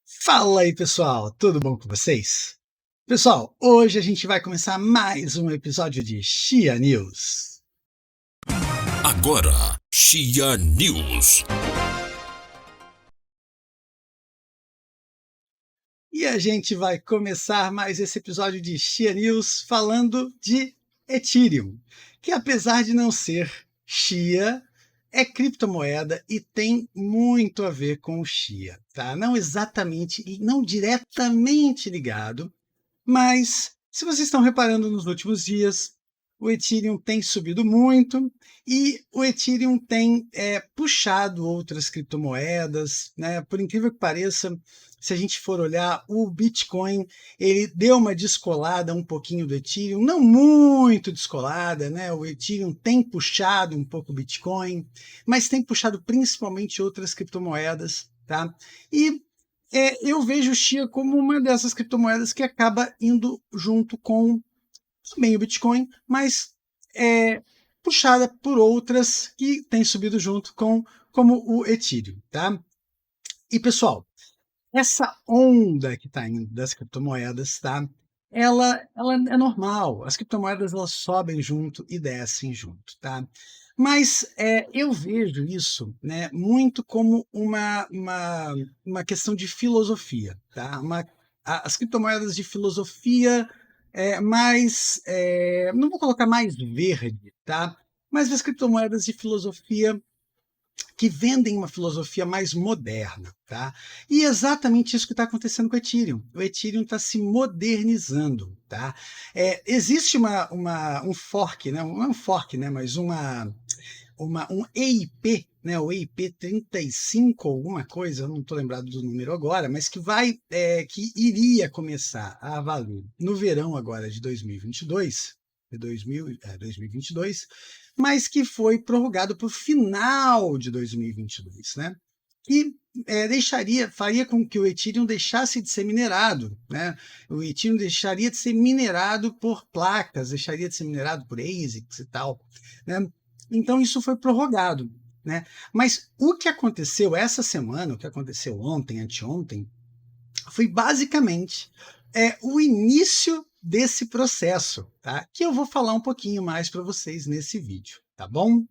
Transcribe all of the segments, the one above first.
Fala aí, pessoal, tudo bom com vocês? Pessoal, hoje a gente vai começar mais um episódio de Chia News. Agora, Chia News. E a gente vai começar mais esse episódio de Chia News falando de Ethereum, que apesar de não ser Chia, é criptomoeda e tem muito a ver com o Chia, tá? Não exatamente e não diretamente ligado. Mas, se vocês estão reparando nos últimos dias, o Ethereum tem subido muito e o Ethereum tem puxado outras criptomoedas, né? Por incrível que pareça, se a gente for olhar, o Bitcoin ele deu uma descolada um pouquinho do Ethereum, não muito descolada, né? O Ethereum tem puxado um pouco o Bitcoin, mas tem puxado principalmente outras criptomoedas, tá? E eu vejo o Chia como uma dessas criptomoedas que acaba indo junto com também o Bitcoin, mas puxada por outras que têm subido junto com, como o Ethereum, tá? E pessoal, essa onda que está indo das criptomoedas, tá? Ela é normal. As criptomoedas elas sobem junto e descem junto, tá? Mas eu vejo isso, né, muito como uma questão de filosofia, tá? As criptomoedas de filosofia não vou colocar mais verde, tá? Mas as criptomoedas de filosofia que vendem uma filosofia mais moderna, tá? E é exatamente isso que está acontecendo com o Ethereum. O Ethereum está se modernizando, tá? Existe um fork, né? Não é um fork, né? Mas um EIP, né? O EIP 35 alguma coisa, eu não estou lembrado do número agora, mas que iria começar a valer no verão agora de 2022, 2022, mas que foi prorrogado para o final de 2022, né? Que faria com que o Ethereum deixasse de ser minerado, né? O Ethereum deixaria de ser minerado por placas, deixaria de ser minerado por ASICs e tal, né? Então isso foi prorrogado, né? Mas o que aconteceu essa semana, o que aconteceu ontem, anteontem, foi basicamente o início desse processo, tá? Que eu vou falar um pouquinho mais para vocês nesse vídeo, tá bom?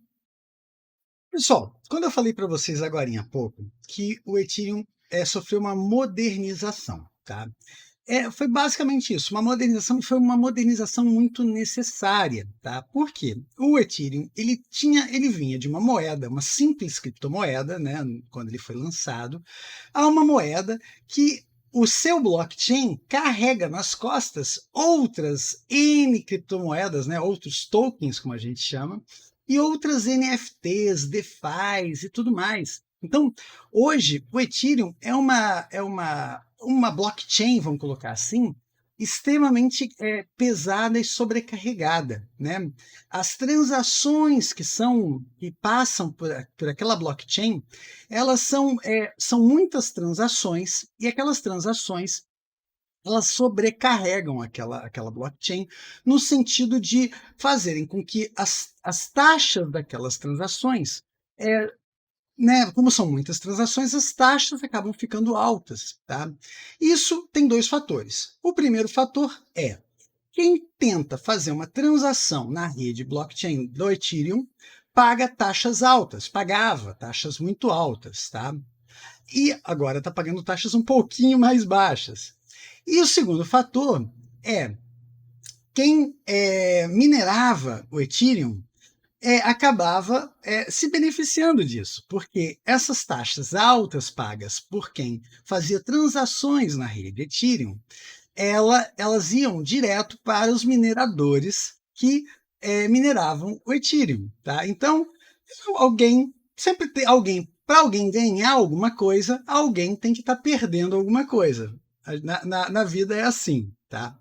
Pessoal, quando eu falei para vocês agora há pouco que o Ethereum sofreu uma modernização, tá? Foi basicamente isso, uma modernização, e foi uma modernização muito necessária, tá? Por quê? O Ethereum, ele vinha de uma moeda, uma simples criptomoeda, né, quando ele foi lançado, a uma moeda que o seu blockchain carrega nas costas outras N criptomoedas, né, outros tokens, como a gente chama, e outras NFTs, DeFis e tudo mais. Então, hoje, o Ethereum é uma blockchain, vamos colocar assim, extremamente pesada e sobrecarregada, né? As transações que passam por aquela blockchain, elas são muitas transações, e aquelas transações elas sobrecarregam aquela blockchain no sentido de fazerem com que as taxas daquelas transações né, como são muitas transações, as taxas acabam ficando altas, tá? Isso tem dois fatores. O primeiro fator é quem tenta fazer uma transação na rede blockchain do Ethereum paga taxas altas, pagava taxas muito altas, tá? E agora está pagando taxas um pouquinho mais baixas. E o segundo fator é quem minerava o Ethereum acabava se beneficiando disso, porque essas taxas altas pagas por quem fazia transações na rede Ethereum, elas iam direto para os mineradores que mineravam o Ethereum. Tá? Então, sempre tem alguém, para alguém ganhar alguma coisa, alguém tem que estar perdendo alguma coisa. Na vida é assim. Tá?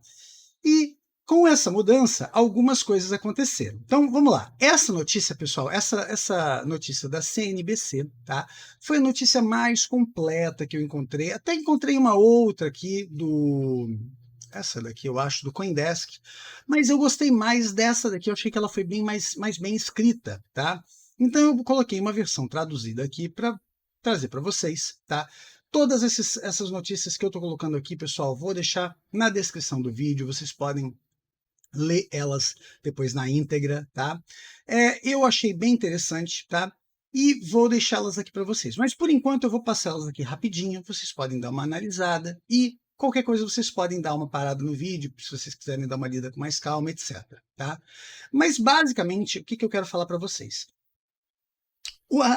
E com essa mudança, algumas coisas aconteceram. Então, vamos lá. Essa notícia, pessoal, essa notícia da CNBC, tá? Foi a notícia mais completa que eu encontrei. Até encontrei uma outra aqui essa daqui, eu acho, do CoinDesk, mas eu gostei mais dessa daqui, eu achei que ela foi mais bem escrita, tá? Então eu coloquei uma versão traduzida aqui para trazer para vocês, tá? todas essas notícias que eu estou colocando aqui, pessoal, vou deixar na descrição do vídeo, vocês podem ler elas depois na íntegra, tá? Eu achei bem interessante, tá? E vou deixá-las aqui para vocês. Mas por enquanto eu vou passá-las aqui rapidinho, vocês podem dar uma analisada e qualquer coisa vocês podem dar uma parada no vídeo, se vocês quiserem dar uma lida com mais calma, etc, tá? Mas basicamente, o que eu quero falar para vocês?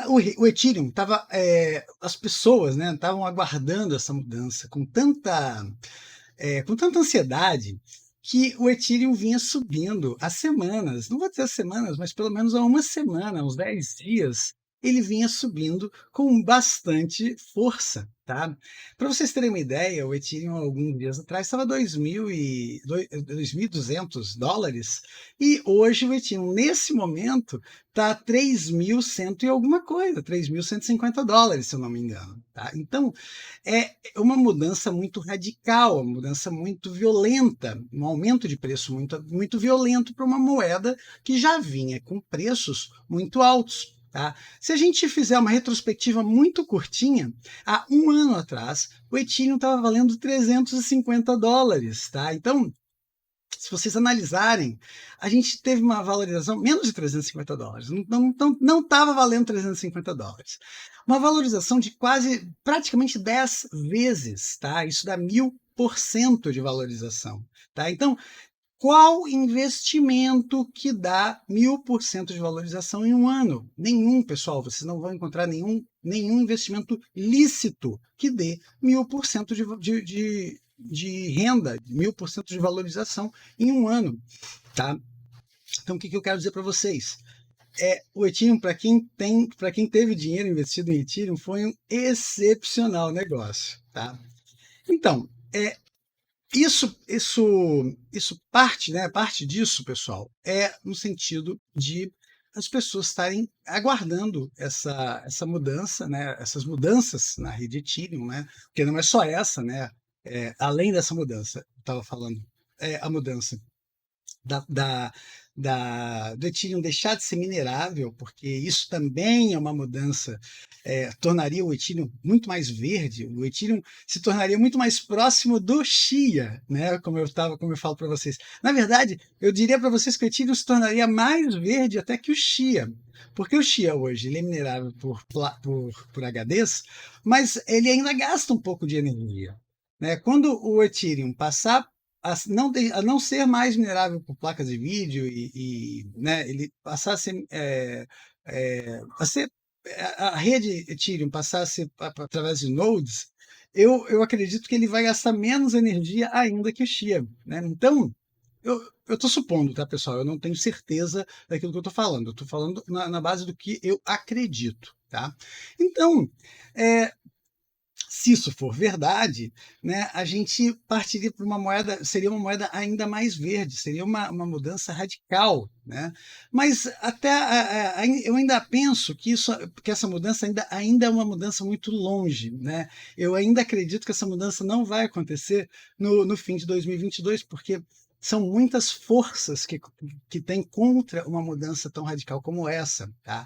O Ethereum estava, as pessoas, né, estavam aguardando essa mudança com tanta ansiedade, que o Ethereum vinha subindo há semanas, não vou dizer semanas, mas pelo menos há uma semana, uns 10 dias, ele vinha subindo com bastante força, tá? Para vocês terem uma ideia, o Ethereum, alguns dias atrás, estava $2.200, e hoje o Ethereum, nesse momento, está 3.100 e alguma coisa, $3.150, se eu não me engano, tá? Então, é uma mudança muito radical, uma mudança muito violenta, um aumento de preço muito violento para uma moeda que já vinha com preços muito altos. Tá? Se a gente fizer uma retrospectiva muito curtinha, há um ano atrás, o Ethereum estava valendo $350. Tá? Então, se vocês analisarem, a gente teve uma valorização menos de $350. Não estava valendo $350. Uma valorização de praticamente 10 vezes. Tá? Isso dá 1000% de valorização. Tá? Então, qual investimento que dá 1000% de valorização em um ano? Nenhum, pessoal. Vocês não vão encontrar nenhum investimento lícito que dê 1000% de renda, 1000% de valorização em um ano. Tá? Então, o que eu quero dizer para vocês? O Ethereum, para quem teve dinheiro investido em Ethereum, foi um excepcional negócio. Tá? Então, isso parte disso, pessoal, no sentido de as pessoas estarem aguardando essa mudança, né, essas mudanças na rede Ethereum, né, porque não é só essa, né, além dessa mudança, eu estava falando, a mudança do Ethereum deixar de ser minerável, porque isso também é uma mudança, tornaria o Ethereum muito mais verde, o Ethereum se tornaria muito mais próximo do Chia, né? Como eu falo para vocês. Na verdade, eu diria para vocês que o Ethereum se tornaria mais verde até que o Chia, porque o Chia hoje ele é minerável por HDs, mas ele ainda gasta um pouco de energia. Né? Quando o Ethereum passar a não ser mais minerável por placas de vídeo né, ele passar a ser, a rede Ethereum passar a ser através de nodes, eu acredito que ele vai gastar menos energia ainda que o Chia. Né? Então, eu estou supondo, tá, pessoal? Eu não tenho certeza daquilo que eu estou falando. Eu estou falando na base do que eu acredito. Tá? Então, se isso for verdade, né, a gente partiria para seria uma moeda ainda mais verde, seria uma mudança radical, né? Mas eu ainda penso que essa mudança ainda é uma mudança muito longe, né? Eu ainda acredito que essa mudança não vai acontecer no fim de 2022, porque são muitas forças que têm contra uma mudança tão radical como essa, tá?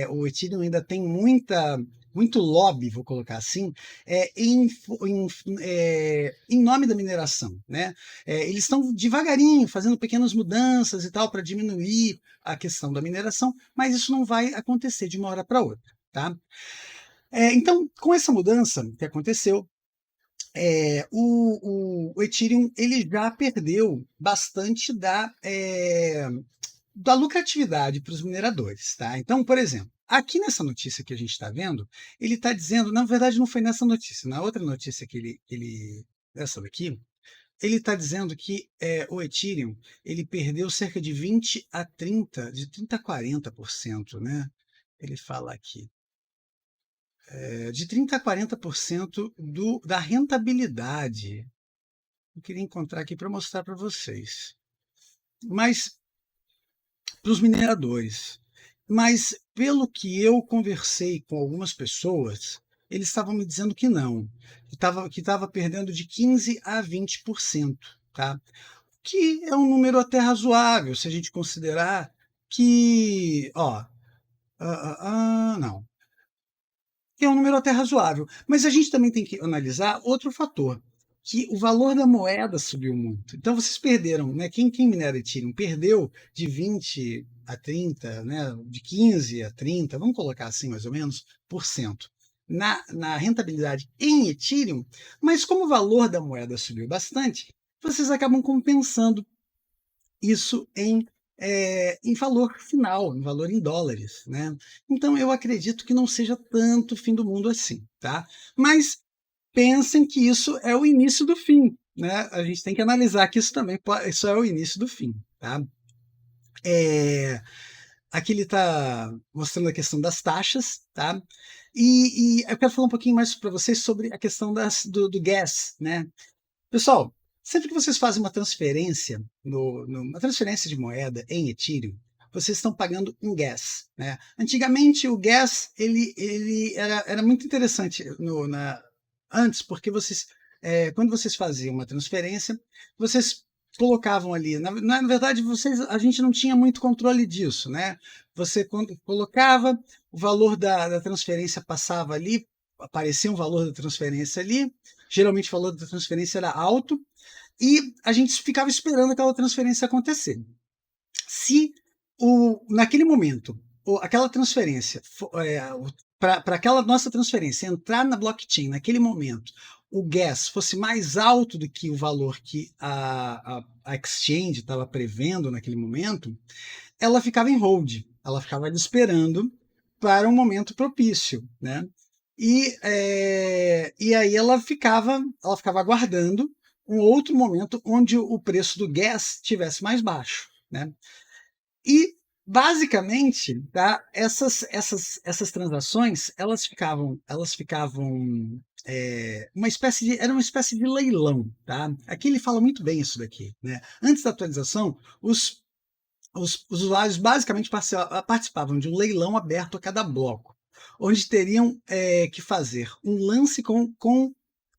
O Ethereum ainda tem muito lobby, vou colocar assim, em nome da mineração. Né? Eles estão devagarinho fazendo pequenas mudanças e tal para diminuir a questão da mineração, mas isso não vai acontecer de uma hora para outra. Tá? Então, com essa mudança que aconteceu, o Ethereum ele já perdeu bastante da lucratividade para os mineradores. Tá? Então, por exemplo, aqui nessa notícia que a gente está vendo, ele está dizendo, na verdade não foi nessa notícia, na outra notícia essa daqui, ele está dizendo que o Ethereum ele perdeu cerca de 20 a 30, de 30 a 40%, né? Ele fala aqui. De 30 a 40% da rentabilidade. Eu queria encontrar aqui para mostrar para vocês. Mas para os mineradores. Mas, pelo que eu conversei com algumas pessoas, eles estavam me dizendo que não, que estava perdendo de 15% a 20%, tá? Que é um número até razoável, se a gente considerar que, não, que é um número até razoável. Mas a gente também tem que analisar outro fator, que o valor da moeda subiu muito. Então vocês perderam, né? Quem minera Ethereum perdeu de 20 a 30, né? De 15 a 30, vamos colocar assim mais ou menos, por cento. Na rentabilidade em Ethereum, mas como o valor da moeda subiu bastante, vocês acabam compensando isso em valor final, em valor em dólares, né? Então eu acredito que não seja tanto fim do mundo assim, tá? Mas pensem que isso é o início do fim, né? A gente tem que analisar que isso também isso é o início do fim, tá? Aqui ele está mostrando a questão das taxas, tá? E eu quero falar um pouquinho mais para vocês sobre a questão do gas, né? Pessoal, sempre que vocês fazem uma transferência, uma transferência de moeda em Ethereum, vocês estão pagando um gas, né? Antigamente o gas ele era muito interessante antes, porque quando vocês faziam uma transferência, vocês colocavam ali, na verdade a gente não tinha muito controle disso, né? Você quando colocava o valor da transferência passava ali, aparecia um valor da transferência ali, geralmente o valor da transferência era alto, e a gente ficava esperando aquela transferência acontecer. Se naquele momento aquela transferência, para aquela nossa transferência entrar na blockchain naquele momento, o gas fosse mais alto do que o valor que a exchange estava prevendo naquele momento, ela ficava em hold, ela ficava esperando para um momento propício, né? E aí ela ficava aguardando um outro momento onde o preço do gas estivesse mais baixo, né? E basicamente, tá? Essas transações elas ficavam era uma espécie de leilão, tá? Aqui ele fala muito bem isso daqui, né? Antes da atualização, os usuários basicamente participavam de um leilão aberto a cada bloco, onde teriam que fazer um lance com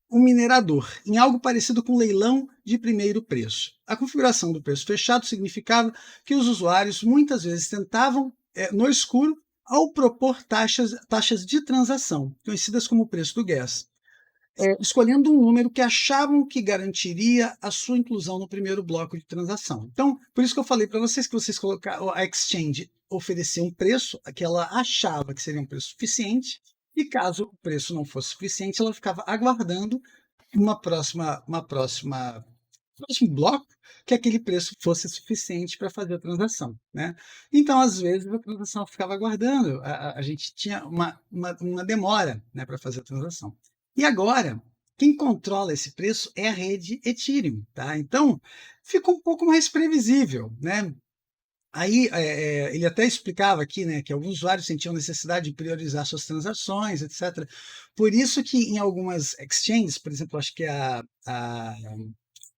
um minerador, em algo parecido com leilão de primeiro preço. A configuração do preço fechado significava que os usuários muitas vezes tentavam, no escuro, ao propor taxas de transação, conhecidas como preço do gas, escolhendo um número que achavam que garantiria a sua inclusão no primeiro bloco de transação. Então, por isso que eu falei para vocês que vocês colocaram a exchange oferecia um preço que ela achava que seria um preço suficiente, e caso o preço não fosse suficiente, ela ficava aguardando um próximo bloco que aquele preço fosse suficiente para fazer a transação, né? Então, às vezes, a transação ficava aguardando, a gente tinha uma demora, né, para fazer a transação. E agora, quem controla esse preço é a rede Ethereum, tá? Então, fica um pouco mais previsível, né? Aí ele até explicava aqui, né, que alguns usuários sentiam necessidade de priorizar suas transações, etc. Por isso que em algumas exchanges, por exemplo, acho que a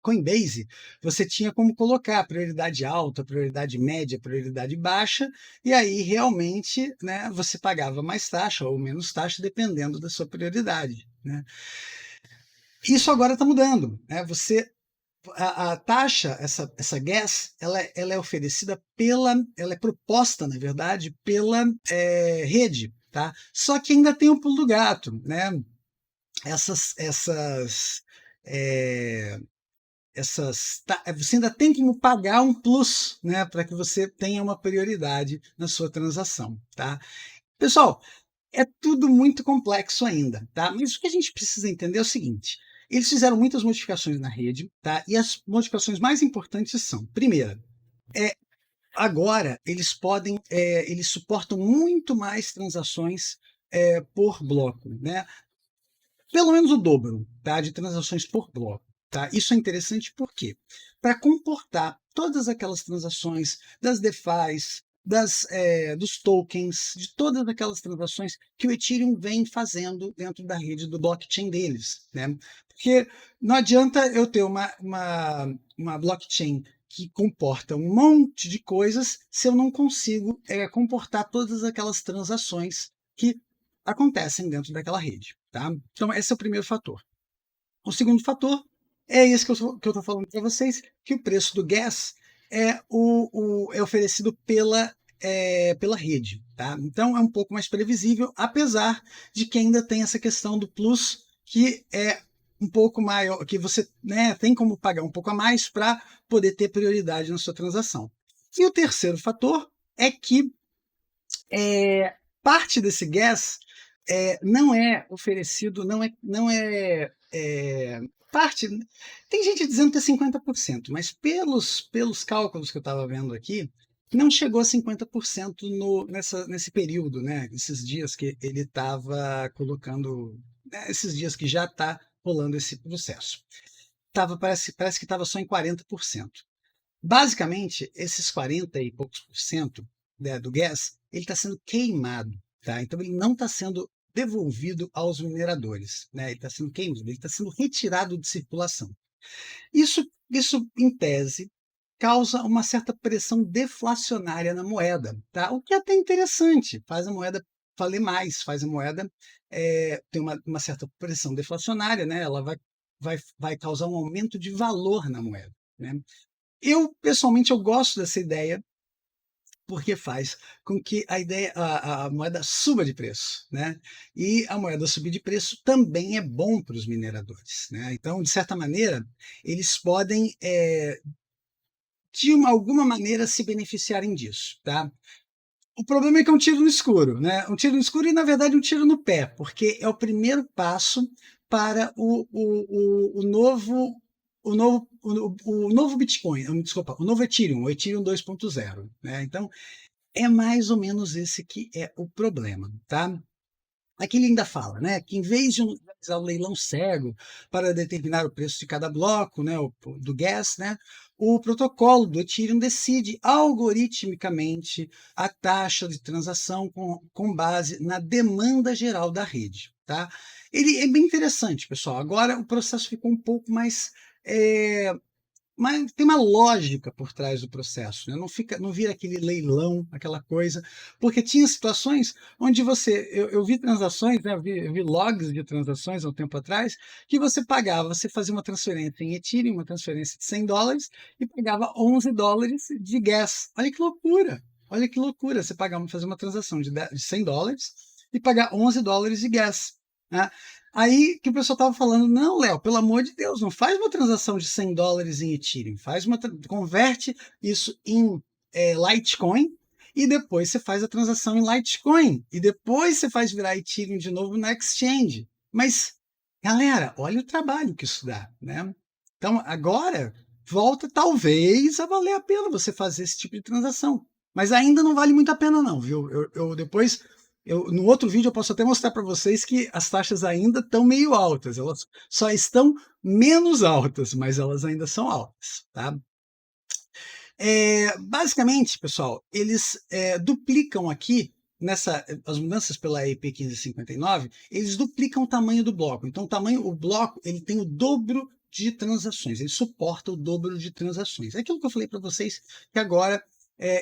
Coinbase, você tinha como colocar prioridade alta, prioridade média, prioridade baixa, e aí realmente, né, você pagava mais taxa ou menos taxa, dependendo da sua prioridade, né? Isso agora está mudando, né? A taxa, essa gas, ela é oferecida ela é proposta, na verdade, pela rede, tá? Só que ainda tem o pulo do gato, né? É, você ainda tem como pagar um plus, né, para que você tenha uma prioridade na sua transação, tá? Pessoal, é tudo muito complexo ainda, tá? Mas o que a gente precisa entender é o seguinte: eles fizeram muitas modificações na rede, tá? E as modificações mais importantes são, primeira, agora eles suportam muito mais transações por bloco, né? Pelo menos o dobro, tá, de transações por bloco. Tá? Isso é interessante porque, para comportar todas aquelas transações das DeFis, dos tokens, de todas aquelas transações que o Ethereum vem fazendo dentro da rede do blockchain deles, né? Porque não adianta eu ter uma blockchain que comporta um monte de coisas se eu não consigo comportar todas aquelas transações que acontecem dentro daquela rede. Tá? Então, esse é o primeiro fator. O segundo fator é esse que eu estou falando para vocês, que o preço do gas é oferecido pela pela rede, tá? Então é um pouco mais previsível, apesar de que ainda tem essa questão do plus, que é um pouco maior, que você, né, tem como pagar um pouco a mais para poder ter prioridade na sua transação. E o terceiro fator é que parte desse gas não é oferecido, parte. Tem gente dizendo que é 50%, mas pelos cálculos que eu estava vendo aqui, não chegou a 50% nesse período, né? Esses dias que ele estava colocando, né, esses dias que já está rolando esse processo. Parece que estava só em 40%. Basicamente, esses 40 e poucos por cento, né, do gas, ele está sendo queimado, tá? Então ele não está sendo devolvido aos mineradores, né? Ele está sendo queimado, ele está sendo retirado de circulação. Isso, em tese, causa uma certa pressão deflacionária na moeda, tá? O que é até interessante, faz a moeda valer mais, faz a moeda ter uma certa pressão deflacionária, né? Ela vai causar um aumento de valor na moeda, né? Eu, pessoalmente, eu gosto dessa ideia porque faz com que a moeda suba de preço, né? E a moeda subir de preço também é bom para os mineradores, né? Então, de certa maneira, eles podem, alguma maneira, se beneficiarem disso, tá? O problema é que é um tiro no escuro, né? Um tiro no escuro e, na verdade, um tiro no pé, porque é o primeiro passo para o novo o novo Bitcoin, desculpa, o novo Ethereum, o Ethereum 2.0, né? Então, é mais ou menos esse que é o problema, tá? Aqui ele ainda fala, né, que em vez de realizar o leilão cego para determinar o preço de cada bloco, né, do gas, né, o protocolo do Ethereum decide algoritmicamente a taxa de transação com base na demanda geral da rede, tá? Ele é bem interessante, pessoal. Agora o processo ficou um pouco mais mas tem uma lógica por trás do processo, né? Não vira aquele leilão, aquela coisa, porque tinha situações onde eu vi transações, né? Eu vi logs de transações há um tempo atrás, que você fazia uma transferência em Ethereum, uma transferência de $100 e pagava $11 de gas. Olha que loucura! Olha que loucura você fazer uma transação de $100 e pagar $11 de gas, né? Aí que o pessoal estava falando, não, Léo, pelo amor de Deus, não faz uma transação de $100 em Ethereum, converte isso em Litecoin e depois você faz a transação em Litecoin e depois você faz virar Ethereum de novo na exchange. Mas, galera, olha o trabalho que isso dá, né? Então, agora, volta talvez a valer a pena você fazer esse tipo de transação. Mas ainda não vale muito a pena não, viu? No outro vídeo eu posso até mostrar para vocês que as taxas ainda estão meio altas, elas só estão menos altas, mas elas ainda são altas, tá? Basicamente, pessoal, eles duplicam aqui, as mudanças pela EP 1559, eles duplicam o tamanho do bloco. Então, o bloco ele tem o dobro de transações, ele suporta o dobro de transações. É aquilo que eu falei para vocês, que agora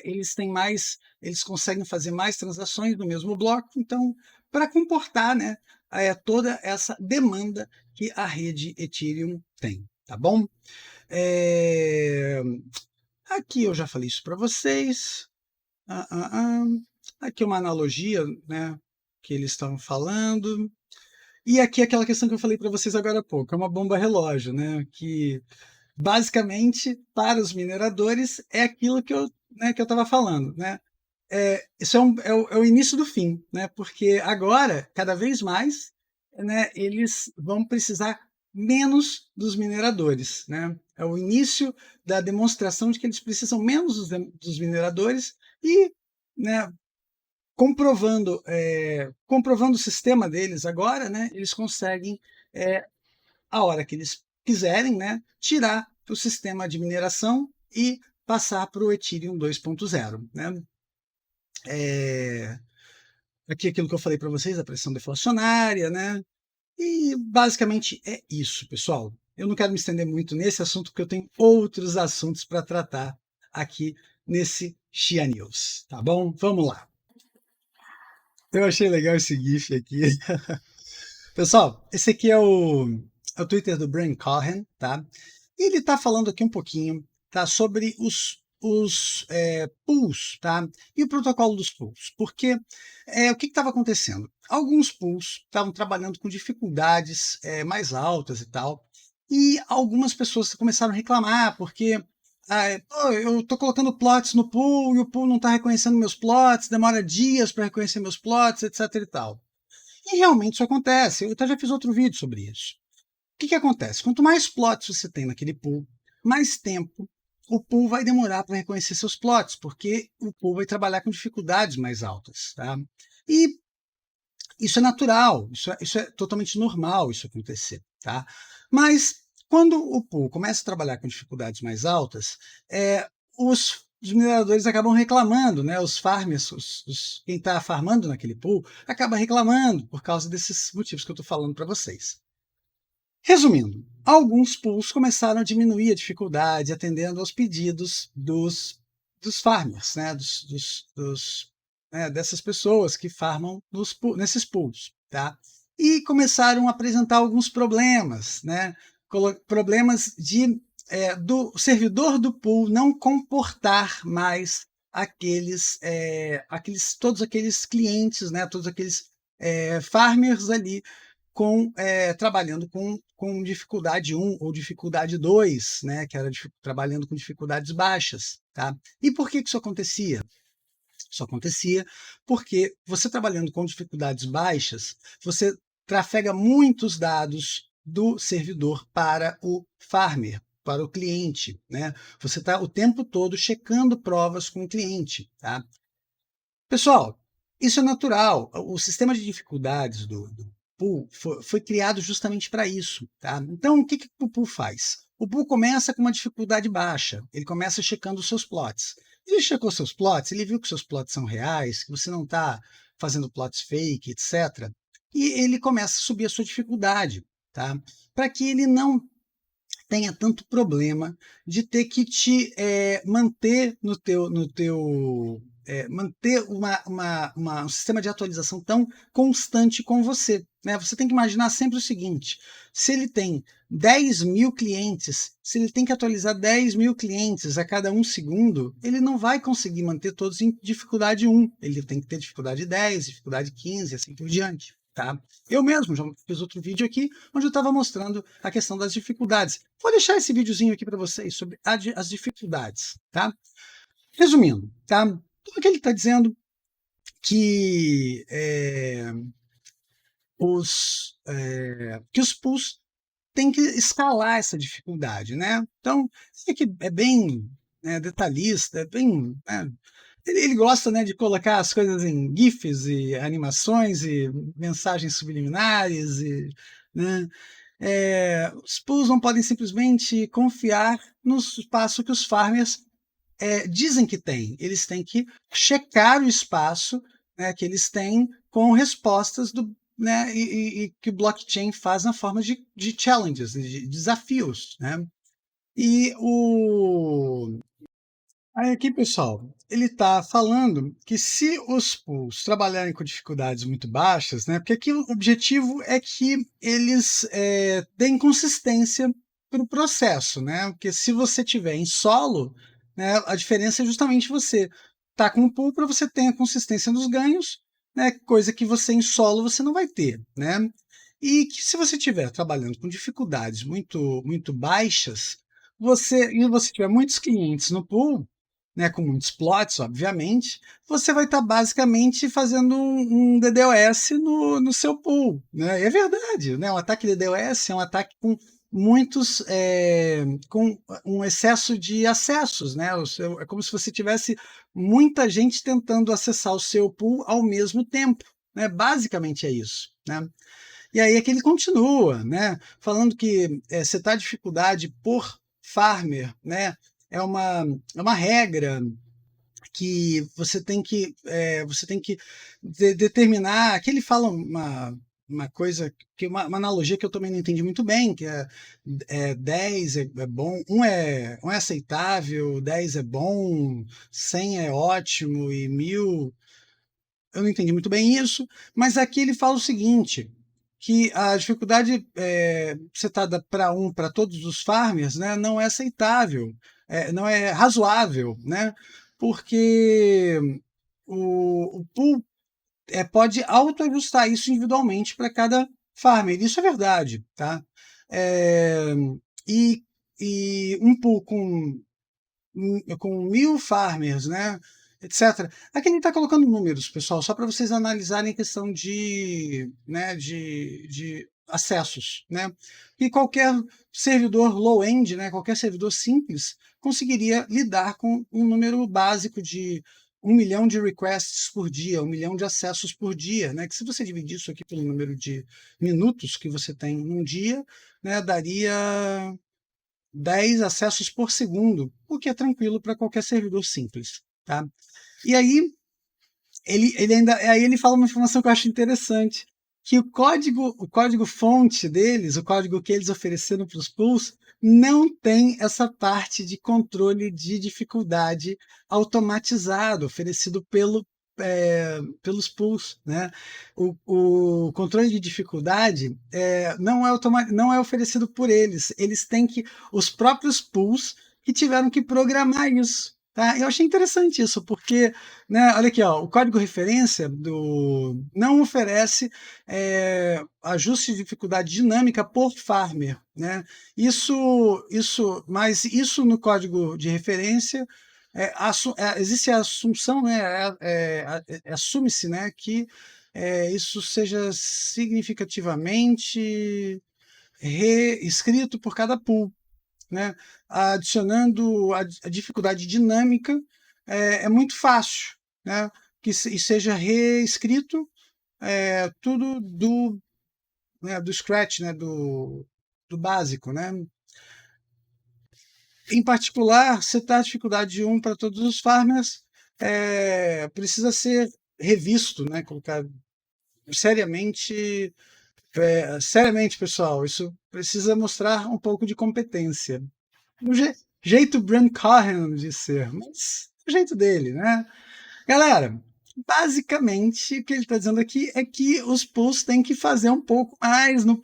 eles conseguem fazer mais transações no mesmo bloco, então, para comportar, né, toda essa demanda que a rede Ethereum tem, tá bom? Aqui eu já falei isso para vocês. Aqui uma analogia, né, que eles estão falando. E aqui aquela questão que eu falei para vocês agora há pouco, é uma bomba relógio, né, que basicamente para os mineradores é aquilo que eu estava falando, né? Isso é o início do fim, né? Porque agora, cada vez mais, né, eles vão precisar menos dos mineradores, né? É o início da demonstração de que eles precisam menos dos mineradores e, né, comprovando o sistema deles agora, né, eles conseguem, a hora que eles quiserem, né, tirar o sistema de mineração e passar para o Ethereum 2.0, né? Aqui aquilo que eu falei para vocês, a pressão deflacionária, né? E basicamente é isso, pessoal. Eu não quero me estender muito nesse assunto, porque eu tenho outros assuntos para tratar aqui nesse Chia News, tá bom? Vamos lá. Eu achei legal esse GIF aqui. Pessoal, esse aqui é o Twitter do Brian Cohen, tá? E ele está falando aqui um pouquinho, tá, sobre os pools, tá? E o protocolo dos pools, porque o que estava acontecendo? Alguns pools estavam trabalhando com dificuldades mais altas e tal, e algumas pessoas começaram a reclamar, porque pô, eu estou colocando plots no pool e o pool não está reconhecendo meus plots, demora dias para reconhecer meus plots, etc. e tal. E realmente isso acontece. Eu até já fiz outro vídeo sobre isso. O que acontece? Quanto mais plots você tem naquele pool, mais tempo o pool vai demorar para reconhecer seus plots, porque o pool vai trabalhar com dificuldades mais altas. Tá? E isso é natural, isso é totalmente normal isso acontecer. Tá? Mas quando o pool começa a trabalhar com dificuldades mais altas, os mineradores acabam reclamando, né? Os farmers, quem está farmando naquele pool, acaba reclamando por causa desses motivos que eu estou falando para vocês. Resumindo, alguns pools começaram a diminuir a dificuldade, atendendo aos pedidos dos farmers, né? Dessas pessoas que farmam nesses pools. Tá? E começaram a apresentar alguns problemas, né? Problemas do servidor do pool não comportar mais todos aqueles clientes, né? Todos aqueles farmers ali trabalhando com dificuldade 1 ou dificuldade 2, né, que era trabalhando com dificuldades baixas. Tá? E por que isso acontecia? Isso acontecia porque você trabalhando com dificuldades baixas, você trafega muitos dados do servidor para o farmer, para o cliente. Né? Você está o tempo todo checando provas com o cliente. Tá? Pessoal, isso é natural. O sistema de dificuldades do pool foi criado justamente para isso. Tá? Então, o que o pool faz? O pool começa com uma dificuldade baixa. Ele começa checando os seus plots. Ele checou seus plots, ele viu que seus plots são reais, que você não está fazendo plots fake, etc. E ele começa a subir a sua dificuldade, tá? Para que ele não tenha tanto problema de ter que te manter manter um sistema de atualização tão constante com você. Né? Você tem que imaginar sempre o seguinte: se ele tem 10.000 clientes, se ele tem que atualizar 10.000 clientes a cada 1 segundo, ele não vai conseguir manter todos em dificuldade 1. Ele tem que ter dificuldade 10, dificuldade 15, assim por diante. Tá? Eu mesmo já fiz outro vídeo aqui onde eu estava mostrando a questão das dificuldades. Vou deixar esse videozinho aqui para vocês sobre as dificuldades. Tá? Resumindo, tá? Tudo que ele está dizendo que os pools têm que escalar essa dificuldade, né? Então, isso aqui é bem detalhista, é bem... Ele gosta, né, de colocar as coisas em GIFs e animações e mensagens subliminares. Né? Os pools não podem simplesmente confiar no espaço que os farmers dizem que tem. Eles têm que checar o espaço, né, que eles têm com respostas né, e que o blockchain faz na forma de challenges, de desafios. Né? E aí aqui, pessoal, ele está falando que se os pools trabalharem com dificuldades muito baixas, né, porque aqui o objetivo é que eles deem consistência para o processo, né? Porque se você tiver em solo, né, a diferença é justamente você tá com um pool para você ter a consistência nos ganhos, né, coisa que você em solo você não vai ter, né? E que se você estiver trabalhando com dificuldades muito baixas, e você tiver muitos clientes no pool, né, com muitos plots, obviamente, você vai estar basicamente fazendo um DDoS no seu pool. Né? E é verdade, né? Um ataque DDoS é um ataque com um excesso de acessos. Né? É como se você tivesse muita gente tentando acessar o seu pool ao mesmo tempo. Né? Basicamente é isso. Né? E aí é que ele continua, né? Falando que setar dificuldade por farmer, né? É uma regra que você tem que determinar. Aqui ele fala uma coisa, uma analogia que eu também não entendi muito bem, que 10 é bom, um é aceitável, 10 é bom, 100 é ótimo e 1.000 eu não entendi muito bem isso, mas aqui ele fala o seguinte: que a dificuldade setada para todos os farmers, né, não é aceitável, não é razoável, né, porque o pool pode autoajustar isso individualmente para cada farmer. Isso é verdade, tá? É, e, e um pool com 1.000 farmers, né, etc. Aqui ele está colocando números, pessoal, só para vocês analisarem a questão de acessos, né? E qualquer servidor low-end, né, qualquer servidor simples, conseguiria lidar com um número básico de 1 milhão de requests por dia, 1 milhão de acessos por dia, né? Que se você dividir isso aqui pelo número de minutos que você tem num dia, né, daria 10 acessos por segundo, o que é tranquilo para qualquer servidor simples, tá? E aí ele fala uma informação que eu acho interessante, que o código fonte deles, o código que eles ofereceram para os pools, não tem essa parte de controle de dificuldade automatizado oferecido pelos pools, né? O controle de dificuldade não é oferecido por eles. Eles têm que os próprios pools que tiveram que programar isso. Tá? Eu achei interessante isso, porque, né, olha aqui, ó, o código referência não oferece ajuste de dificuldade dinâmica por farmer, né? Mas isso no código de referência existe a assunção, né? Assume-se, né, que isso seja significativamente reescrito por cada pool, né? Adicionando a dificuldade dinâmica é muito fácil, né? E seja reescrito tudo do scratch, né? Do básico, né? Em particular, setar a dificuldade de 1 para todos os farmers precisa ser revisto, né? Colocar seriamente, seriamente, pessoal, isso precisa mostrar um pouco de competência. O jeito Brent Cohen de ser, mas o jeito dele, né? Galera, basicamente o que ele está dizendo aqui é que os pools têm que fazer um pouco mais no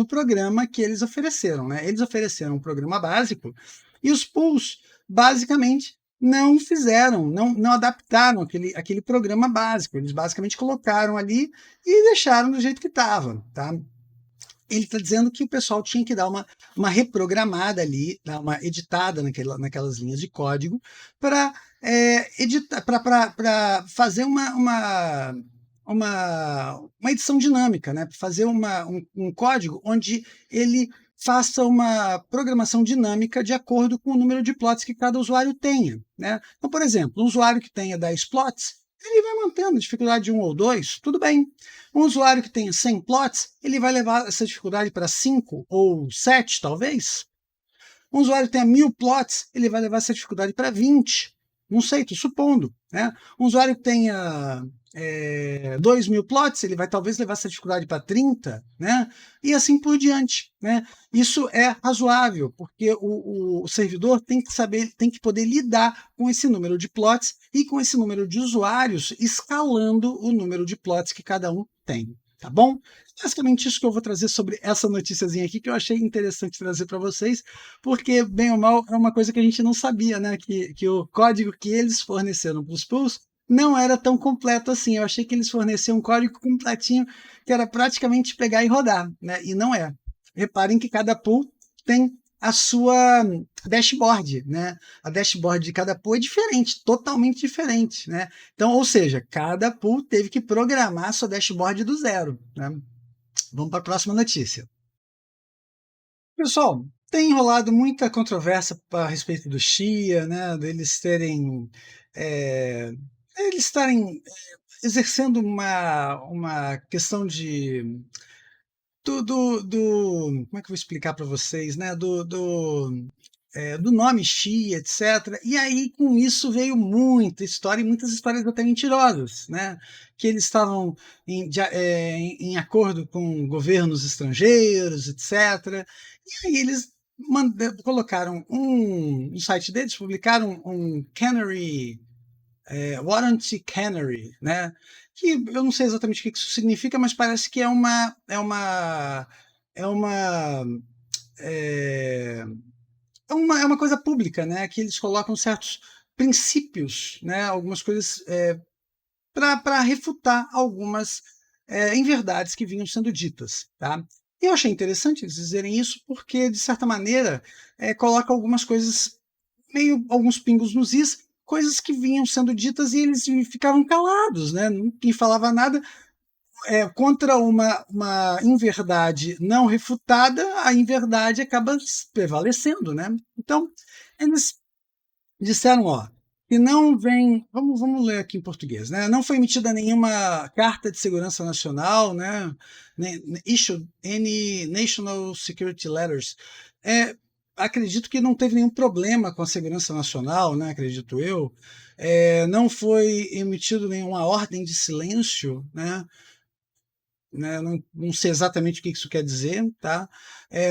programa que eles ofereceram, né? Eles ofereceram um programa básico e os pools, basicamente, não fizeram, não adaptaram aquele programa básico. Eles basicamente colocaram ali e deixaram do jeito que estava, tá? Ele está dizendo que o pessoal tinha que dar uma reprogramada ali, dar uma editada naquelas linhas de código para editar, para fazer uma edição dinâmica, né? Para fazer um código onde ele faça uma programação dinâmica de acordo com o número de plots que cada usuário tenha, né? Então, por exemplo, um usuário que tenha 10 plots, ele vai mantendo a dificuldade de 1 ou 2, tudo bem. Um usuário que tenha 100 plots, ele vai levar essa dificuldade para 5 ou 7, talvez. Um usuário que tenha 1.000 plots, ele vai levar essa dificuldade para 20. Não sei, estou supondo. Né? Um usuário que tenha 2.000 plots, ele vai talvez levar essa dificuldade para 30, né? E assim por diante. Né? Isso é razoável, porque o servidor tem que saber, tem que poder lidar com esse número de plots e com esse número de usuários, escalando o número de plots que cada um tem. Tá bom? Basicamente isso que eu vou trazer sobre essa noticiazinha aqui, que eu achei interessante trazer para vocês, porque, bem ou mal, é uma coisa que a gente não sabia, né? Que o código que eles forneceram para os pools não era tão completo assim. Eu achei que eles forneciam um código completinho, que era praticamente pegar e rodar, né? E não é. Reparem que cada pool tem a sua dashboard, né? A dashboard de cada pool é diferente, totalmente diferente, né? Então, ou seja, cada pool teve que programar a sua dashboard do zero, né? Vamos para a próxima notícia. Pessoal, tem rolado muita controvérsia a respeito do Chia, né? Deles terem, eles estarem exercendo uma questão como é que eu vou explicar para vocês, né? Do nome Xi, etc. E aí, com isso, veio muita história e muitas histórias até mentirosas, né? Que eles estavam em acordo com governos estrangeiros, etc. E aí eles colocaram no site deles, publicaram um Canary, Warranty Canary, né? que eu não sei exatamente o que isso significa, mas parece que é uma é, é uma coisa pública, né? Que eles colocam certos princípios, né? Algumas coisas para refutar algumas inverdades que vinham sendo ditas, tá? E eu achei interessante eles dizerem isso porque, de certa maneira, coloca algumas coisas, meio alguns pingos nos is, coisas que vinham sendo ditas e eles ficavam calados, né? Ninguém falava nada contra uma inverdade não refutada, a inverdade acaba prevalecendo, né? Então, eles disseram, ó, que não vem, vamos ler aqui em português, né? Não foi emitida nenhuma carta de segurança nacional, né? Issued any national security letters. Acredito que não teve nenhum problema com a segurança nacional, né? Acredito eu. Não foi emitido nenhuma ordem de silêncio, né? Não sei exatamente o que isso quer dizer, tá?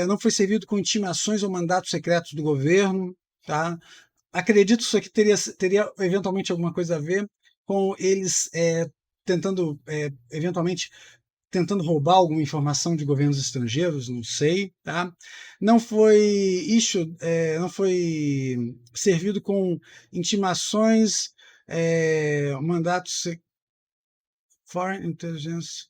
Não foi servido com intimações ou mandatos secretos do governo, tá? Acredito que isso aqui teria eventualmente alguma coisa a ver com eles tentando, eventualmente, tentando roubar alguma informação de governos estrangeiros, não sei, tá? Não foi não foi servido com intimações, mandatos, foreign intelligence,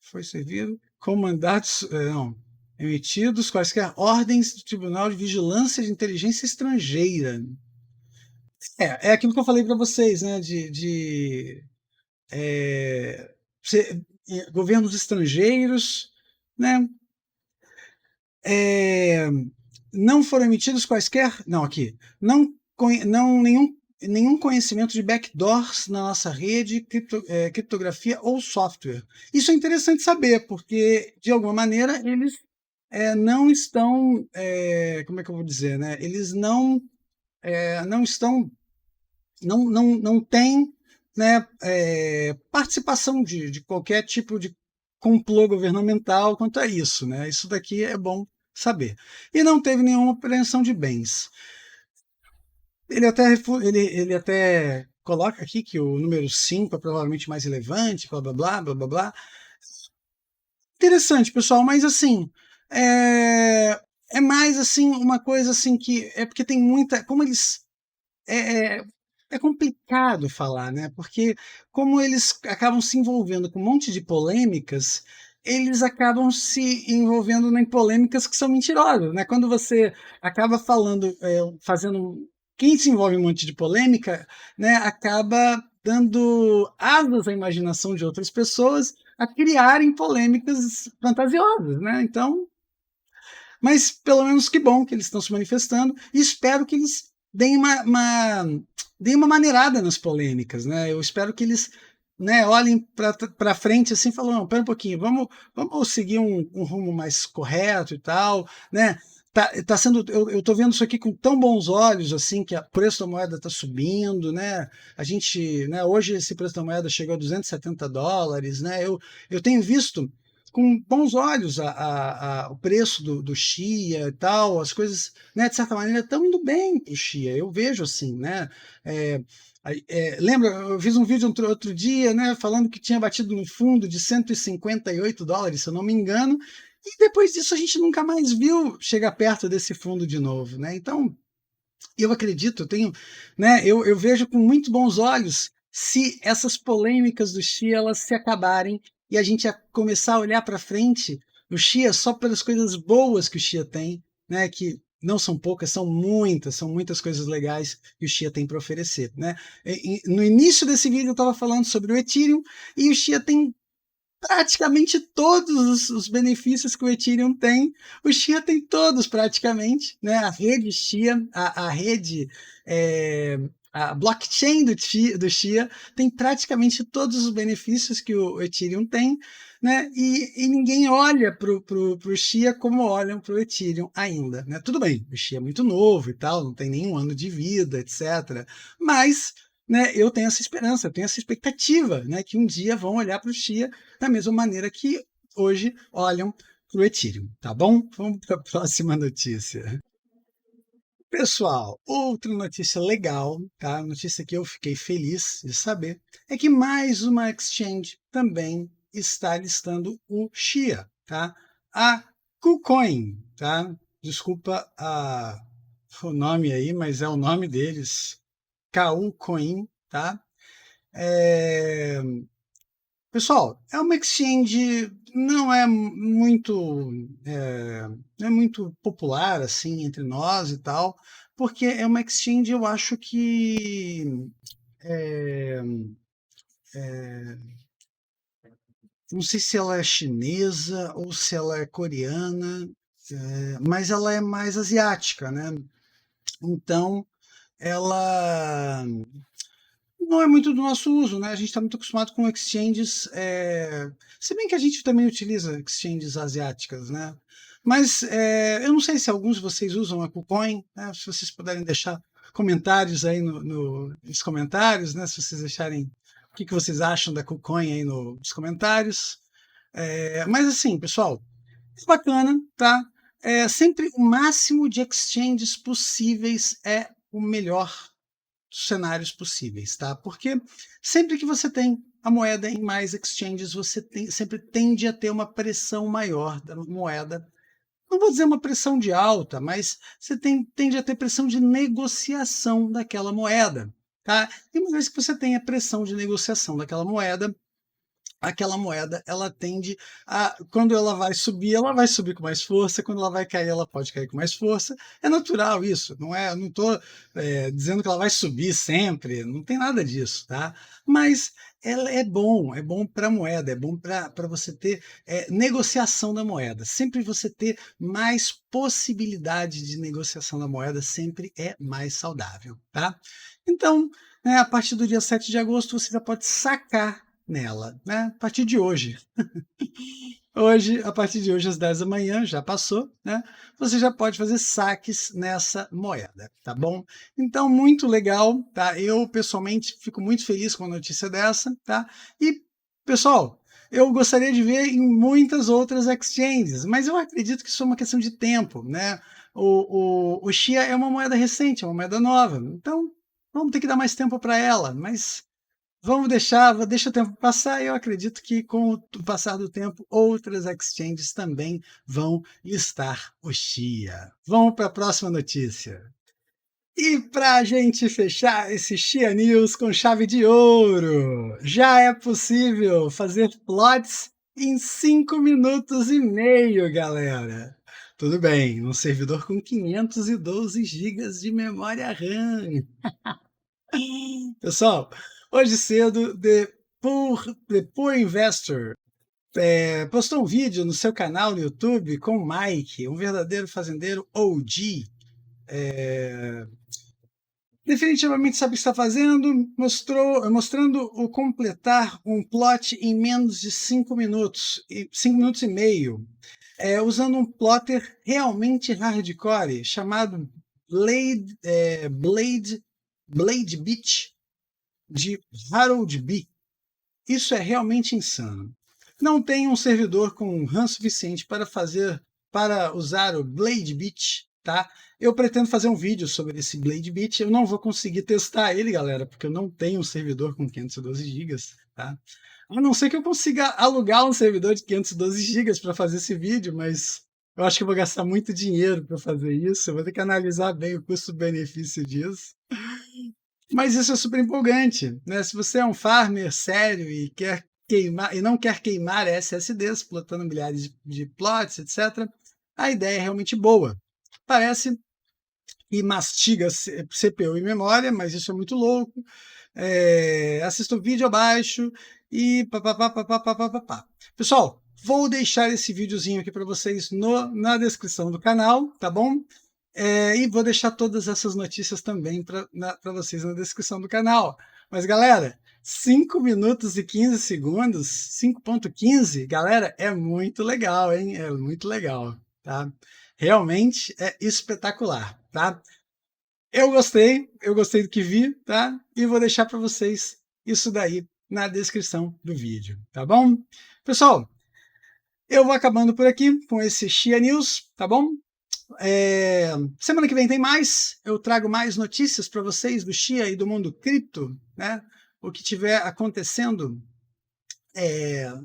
foi servido com mandatos, não, emitidos quaisquer ordens do Tribunal de Vigilância de Inteligência Estrangeira. É aquilo que eu falei para vocês, né? É, governos estrangeiros, né? É, não foram emitidos quaisquer, não aqui, não nenhum conhecimento de backdoors na nossa rede, criptografia ou software. Isso é interessante saber, porque de alguma maneira eles não estão, como é que eu vou dizer, né? Eles não estão não tem, né, participação de qualquer tipo de complô governamental quanto a isso. Né? Isso daqui é bom saber. E não teve nenhuma apreensão de bens. Ele até coloca aqui que o número 5 é provavelmente mais relevante, blá blá blá blá blá blá. Interessante, pessoal, mas assim, é mais assim uma coisa assim que é porque tem muita, como eles é, é, é complicado falar, né? Porque como eles acabam se envolvendo com um monte de polêmicas, eles acabam se envolvendo em polêmicas que são mentirosas, né? Quando você acaba falando, fazendo, quem se envolve em um monte de polêmica, né? Acaba dando asas à imaginação de outras pessoas a criarem polêmicas fantasiosas, né? Então, mas pelo menos que bom que eles estão se manifestando e espero que eles deem uma maneirada nas polêmicas, né? Eu espero que eles, né, olhem para frente assim, falando, não, pera um pouquinho, vamos seguir um rumo mais correto e tal, né? Tá sendo, eu tô vendo isso aqui com tão bons olhos assim que o preço da moeda está subindo, né? A gente, né, hoje esse preço da moeda chegou a US$ 270, né? Eu tenho visto com bons olhos o preço do chia e tal, as coisas, né, de certa maneira, estão indo bem para o chia. Eu vejo assim, né? É, lembra, eu fiz um vídeo outro dia, né, falando que tinha batido no fundo de US$ 158, se eu não me engano, e depois disso a gente nunca mais viu chegar perto desse fundo de novo, né? Então, eu acredito, eu vejo com muito bons olhos se essas polêmicas do Chia elas se acabarem e a gente começar a olhar para frente o Chia só pelas coisas boas que o Chia tem, né? Que não são poucas, são muitas coisas legais que o Chia tem para oferecer, né? No início desse vídeo eu estava falando sobre o Ethereum e o Chia tem praticamente todos os benefícios que o Ethereum tem, o Chia tem todos praticamente, né? A rede Chia, a rede, a blockchain do Chia tem praticamente todos os benefícios que o Ethereum tem, né? E ninguém olha para o Chia como olham para o Ethereum ainda, né? Tudo bem, o Chia é muito novo e tal, não tem nenhum ano de vida, etc. Mas, né, eu tenho essa esperança, eu tenho essa expectativa, né, que um dia vão olhar para o Chia da mesma maneira que hoje olham para o Ethereum, tá bom? Vamos para a próxima notícia. Pessoal, outra notícia legal, tá? Notícia que eu fiquei feliz de saber, é que mais uma exchange também está listando o Chia, tá? A KuCoin, tá? Desculpa o nome aí, mas é o nome deles, KuCoin, tá? É, Pessoal, é uma exchange, não é muito popular assim entre nós e tal, porque é uma exchange, eu acho que é, não sei se ela é chinesa ou se ela é coreana, mas ela é mais asiática, né? Então, ela não é muito do nosso uso, né? A gente está muito acostumado com exchanges, se bem que a gente também utiliza exchanges asiáticas, né? Mas eu não sei se alguns de vocês usam a KuCoin, né? Se vocês puderem deixar comentários aí nos comentários, né? Se vocês deixarem o que vocês acham da KuCoin aí nos comentários. Mas assim, pessoal, é bacana, tá? Sempre o máximo de exchanges possíveis é o melhor cenários possíveis, tá? Porque sempre que você tem a moeda em mais exchanges, sempre tende a ter uma pressão maior da moeda. Não vou dizer uma pressão de alta, mas tende a ter pressão de negociação daquela moeda, tá? E uma vez que você tem a pressão de negociação daquela moeda, aquela moeda, ela tende a, quando ela vai subir com mais força, quando ela vai cair, ela pode cair com mais força. É natural isso, não estou dizendo que ela vai subir sempre, não tem nada disso, tá? Mas ela é bom para a moeda, é bom para você ter negociação da moeda. Sempre você ter mais possibilidade de negociação da moeda sempre é mais saudável, tá? Então, né, a partir do dia 7 de agosto, você já pode sacar nela, né? A partir de hoje. Hoje, a partir de hoje, às 10 da manhã, já passou, né? Você já pode fazer saques nessa moeda, tá bom? Então, muito legal, tá? Eu, pessoalmente, fico muito feliz com a notícia dessa, tá? E, pessoal, eu gostaria de ver em muitas outras exchanges, mas eu acredito que isso é uma questão de tempo, né? O Chia é uma moeda recente, é uma moeda nova, então vamos ter que dar mais tempo para ela, mas deixa o tempo passar e eu acredito que com o passar do tempo, outras exchanges também vão listar o Chia. Vamos para a próxima notícia. E para a gente fechar esse Chia News com chave de ouro, já é possível fazer plots em 5 minutos e meio, galera. Tudo bem, num servidor com 512 GB de memória RAM. Pessoal, hoje cedo, The Poor Investor postou um vídeo no seu canal no YouTube com o Mike, um verdadeiro fazendeiro OG. Definitivamente sabe o que está fazendo, mostrando o completar um plot em menos de 5 minutos, 5 minutos e meio, usando um plotter realmente hardcore chamado Blade Beach de Harold B. Isso é realmente insano. Não tem um servidor com RAM suficiente para usar o Blade Beach, tá? Eu pretendo fazer um vídeo sobre esse Blade Beach. Eu não vou conseguir testar ele, galera, porque eu não tenho um servidor com 512 GB, tá? A não ser que eu consiga alugar um servidor de 512 GB para fazer esse vídeo, mas eu acho que eu vou gastar muito dinheiro para fazer isso. Eu vou ter que analisar bem o custo-benefício disso. Mas isso é super empolgante, né? Se você é um farmer sério e quer queimar e não quer queimar SSDs, plotando milhares de plots, etc., a ideia é realmente boa. Parece que mastiga CPU e memória, mas isso é muito louco. Assista o vídeo abaixo e papapá. Pessoal, vou deixar esse videozinho aqui para vocês na descrição do canal, tá bom? E vou deixar todas essas notícias também para vocês na descrição do canal. Mas, galera, 5 minutos e 15 segundos, 5.15, galera, é muito legal, hein? É muito legal, tá? Realmente é espetacular, tá? Eu gostei do que vi, tá? E vou deixar para vocês isso daí na descrição do vídeo, tá bom? Pessoal, eu vou acabando por aqui com esse Chia News, tá bom? Semana que vem tem mais. Eu trago mais notícias para vocês do Chia e do mundo cripto, né? O que tiver acontecendo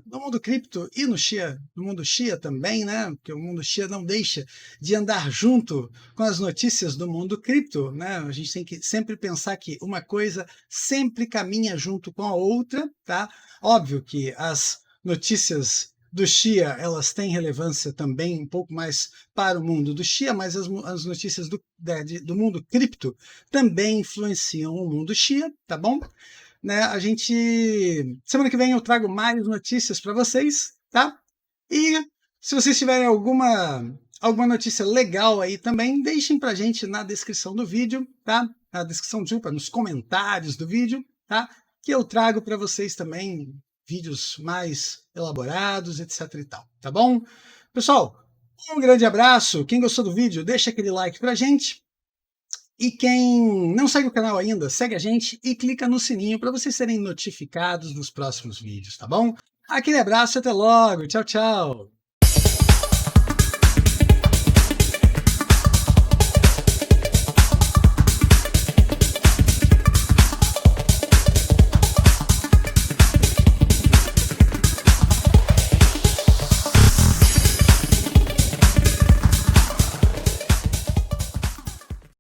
no mundo cripto e no mundo Chia também, né? Porque o mundo Chia não deixa de andar junto com as notícias do mundo cripto, né? A gente tem que sempre pensar que uma coisa sempre caminha junto com a outra, tá? Óbvio que as notícias do Chia, elas têm relevância também um pouco mais para o mundo do Chia, mas as notícias do mundo cripto também influenciam o mundo Chia, tá bom? Né, semana que vem eu trago mais notícias para vocês, tá? E se vocês tiverem alguma notícia legal aí também, deixem para a gente na descrição do vídeo, tá? Na descrição, desculpa, nos comentários do vídeo, tá? Que eu trago para vocês também vídeos mais elaborados, etc e tal, tá bom? Pessoal, um grande abraço. Quem gostou do vídeo, deixa aquele like pra gente. E quem não segue o canal ainda, segue a gente e clica no sininho para vocês serem notificados dos próximos vídeos, tá bom? Aquele abraço e até logo. Tchau, tchau.